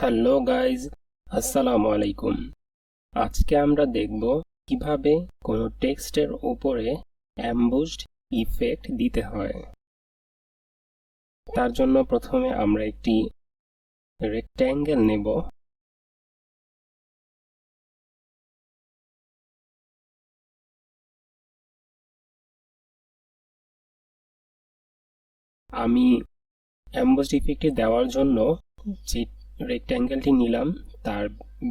Hello guys, আসসালামু আলাইকুম। আজকে আমরা দেখব কিভাবে কোনো টেক্সটের উপরে এমবোসড ইফেক্ট দিতে হয়। তার জন্য প্রথমে আমরা একটি রেক্ট্যাঙ্গেল নেব। আমি এমবোসড ইফেক্টটি দেওয়ার জন্য যে রেক্ট্যাঙ্গেলটি নিলাম তার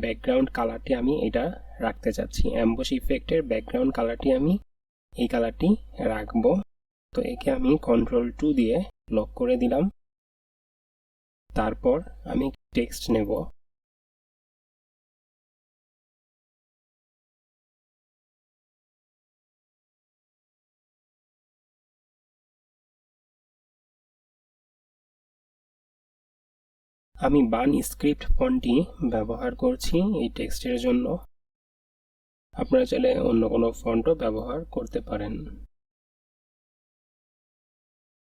ব্যাকগ্রাউন্ড কালারটি আমি এটা রাখতে চাচ্ছি। এমবোস ইফেক্টের ব্যাকগ্রাউন্ড কালারটি আমি এই কালারটি রাখবো। তো একে আমি Ctrl+2 দিয়ে লক করে দিলাম। তারপর আমি টেক্সট নেব। আমি বান স্ক্রিপ্ট ফন্টটি ব্যবহার করছি এই টেক্সটের জন্য। আপনারা চাইলে অন্য কোনো ফন্টও ব্যবহার করতে পারেন।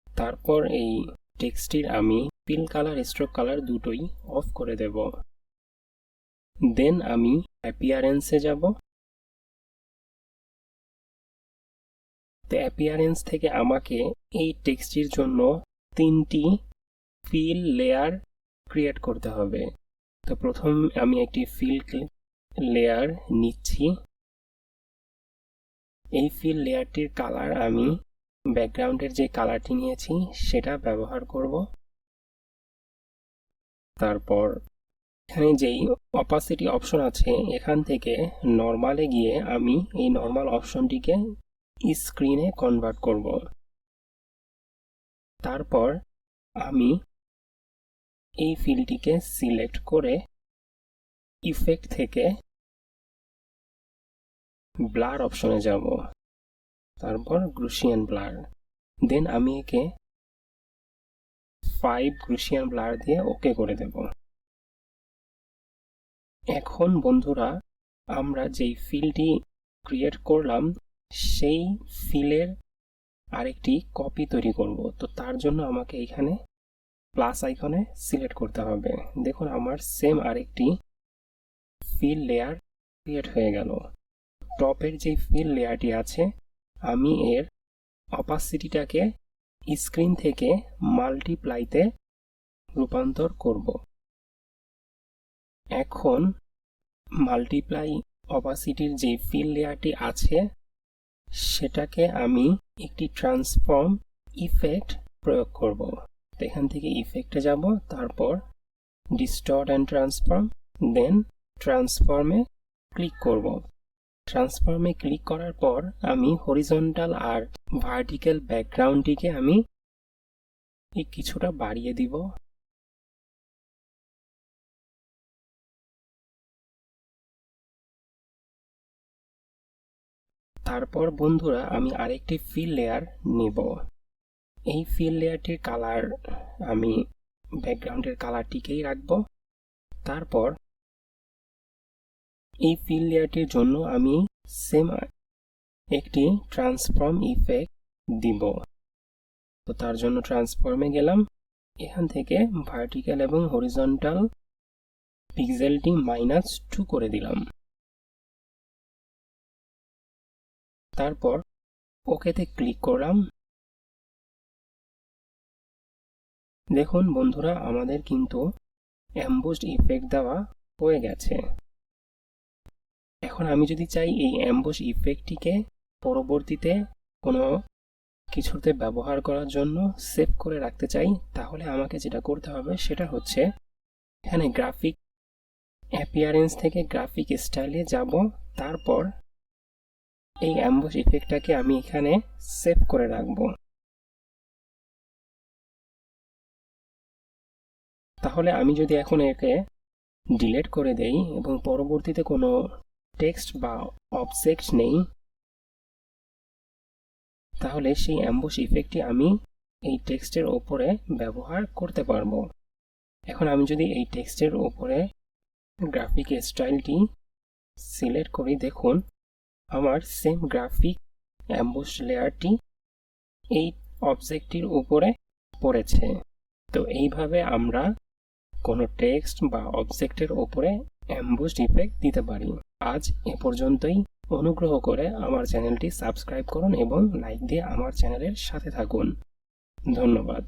তারপর এই টেক্সটটির আমি ফিল কালার, স্ট্রোক কালার দুটোই অফ করে দেব। দেন আমি অ্যাপিয়ারেন্সে যাব। তো অ্যাপিয়ারেন্স থেকে আমাকে এই টেক্সটটির জন্য 3টি ফিল লেয়ার ক্রিয়েট করতে হবে। তো প্রথম আমি একটি ফিল লেয়ার নিচ্ছি। এই ফিল লেয়ারটির কালার আমি ব্যাকগ্রাউন্ডের যে কালারটি নিয়েছি সেটা ব্যবহার করব। তারপর এখানে যেই অপাসিটি অপশন আছে এখান থেকে নর্মালে গিয়ে আমি এই নর্মাল অপশনটিকে স্ক্রিনে কনভার্ট করব। তারপর আমি এই ফিলটিকে সিলেক্ট করে ইফেক্ট থেকে ব্লার অপশনে যাব। তারপর গ্রুশিয়ান ব্লার। দেন আমি একে 5 গ্রুশিয়ান ব্লার দিয়ে ওকে করে দেব। এখন বন্ধুরা, আমরা যেই ফিলটি ক্রিয়েট করলাম সেই ফিলের আরেকটি কপি তৈরি করব। তো তার জন্য আমাকে এখানে প্লাস আইকনে সিলেক্ট করতে হবে। দেখুন আমার সেম আরেকটি ফিল লেয়ার ক্রিয়েট হয়ে গেল। টপের যে ফিল লেয়ারটি আছে আমি এর অপাসিটিটাকে স্ক্রিন থেকে মাল্টিপ্লাইতে রূপান্তর করব। এখন মাল্টিপ্লাই অপাসিটির যে ফিল লেয়ারটি আছে সেটাকে আমি একটি ট্রান্সফর্ম ইফেক্ট প্রয়োগ করব। এখান থেকে ইফেক্টে যাব, তারপর ডিস্টর্ট অ্যান্ড ট্রান্সফর্ম, দেন ট্রান্সফর্মে ক্লিক করব। ট্রান্সফর্মে ক্লিক করার পর আমি হরিজন্টাল আর ভার্টিক্যাল ব্যাকগ্রাউন্ডটিকে আমি কিছুটা বাড়িয়ে দিব। তারপর বন্ধুরা আমি আরেকটি ফিল লেয়ার নেব। এই ফিল লেয়ারটির কালার আমি ব্যাকগ্রাউন্ডের কালারটিকেই রাখব। তারপর এই ফিল লেয়ারটির জন্য আমি সেম একটি ট্রান্সফর্ম ইফেক্ট দিব। তো তার জন্য ট্রান্সফর্মে গেলাম। এখান থেকে ভার্টিক্যাল এবং হরিজন্টাল পিক্সেলটি -2 করে দিলাম। তারপর ওকেতে ক্লিক করলাম। দেখুন বন্ধুরা, আমাদের কিন্তু এমবোসড ইফেক্ট দেওয়া হয়ে গেছে। এখন আমি যদি চাই এই এমবোস ইফেক্টটিকে পরবর্তীতে কোনো কিছুতে ব্যবহার করার জন্য সেভ করে রাখতে চাই, তাহলে আমাকে যেটা করতে হবে সেটা হচ্ছে এখানে গ্রাফিক অ্যাপিয়ারেন্স থেকে গ্রাফিক স্টাইলে যাব। তারপর এই এমবোস ইফেক্টটাকে আমি এখানে সেভ করে রাখব। তাহলে আমি যদি এখন একে ডিলিট করে দেই এবং পরবর্তীতে কোনো টেক্সট বা অবজেক্ট নেই, তাহলে সেই এমবোস ইফেক্টটি আমি এই টেক্সটের ওপরে ব্যবহার করতে পারবো। এখন আমি যদি এই টেক্সটের ওপরে গ্রাফিক স্টাইলটি সিলেক্ট করি, দেখুন আমার সেম গ্রাফিক এমবোস লেয়ারটি এই অবজেক্টটির উপরে পড়েছে। তো এইভাবে আমরা কোনো টেক্সট বা অবজেক্টের ওপরে এমবোসড ইফেক্ট দিতে পারি। আজ এ পর্যন্তই। অনুগ্রহ করে আমার চ্যানেলটি সাবস্ক্রাইব করুন এবং লাইক দিয়ে আমার চ্যানেলের সাথে থাকুন। ধন্যবাদ।